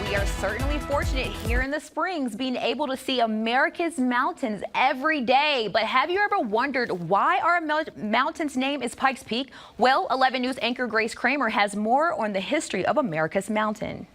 we are certainly fortunate here in the Springs being able to see America's mountains every day. But have you ever wondered why our mountain's name is Pikes Peak? Well, 11 News anchor Grace Kramer has more on the history of America's mountain.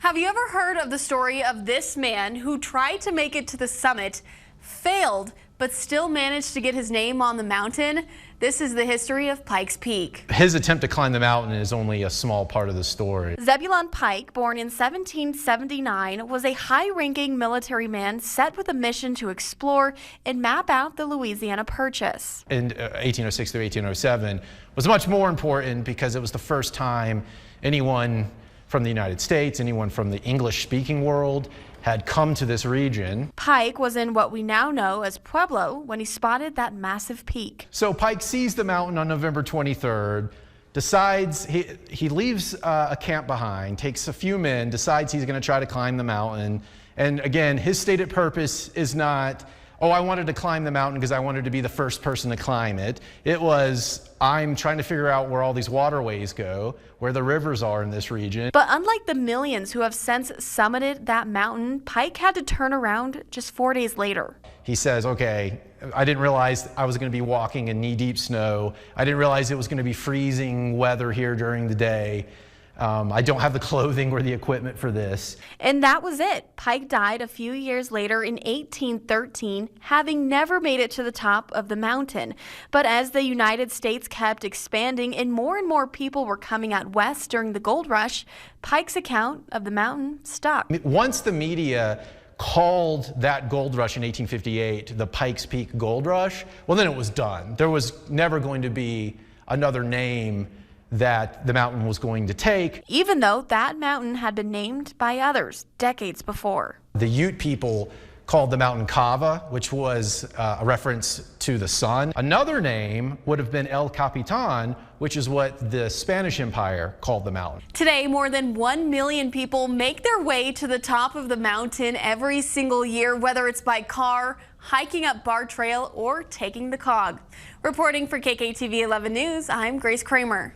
Have you ever heard of the story of this man who tried to make it to the summit, failed, but still managed to get his name on the mountain? This is the history of Pikes Peak. His attempt to climb the mountain is only a small part of the story. Zebulon Pike, born in 1779, was a high-ranking military man set with a mission to explore and map out the Louisiana Purchase. In 1806 through 1807 was much more important because it was the first time anyone from the United States, anyone from the English-speaking world had come to this region. Pike was in what we now know as Pueblo when he spotted that massive peak. So Pike sees the mountain on November 23rd, decides he leaves a camp behind, takes a few men, decides he's going to try to climb the mountain. And again, his stated purpose is not, oh, I wanted to climb the mountain because I wanted to be the first person to climb it. It was, I'm trying to figure out where all these waterways go, where the rivers are in this region. But unlike the millions who have since summited that mountain, Pike had to turn around just 4 days later. He says, okay, I didn't realize I was going to be walking in knee-deep snow. I didn't realize it was going to be freezing weather here during the day. I don't have the clothing or the equipment for this. And that was it. Pike died a few years later in 1813, having never made it to the top of the mountain. But as the United States kept expanding and more people were coming out west during the gold rush, Pike's account of the mountain stuck. Once the media called that gold rush in 1858 the Pikes Peak Gold Rush, well, then it was done. There was never going to be another name that the mountain was going to take. Even though that mountain had been named by others decades before. The Ute people called the mountain Cava, which was a reference to the sun. Another name would have been El Capitan, which is what the Spanish Empire called the mountain. Today, more than 1 million people make their way to the top of the mountain every single year, whether it's by car, hiking up Bar Trail, or taking the cog. Reporting for KKTV 11 News, I'm Grace Kramer.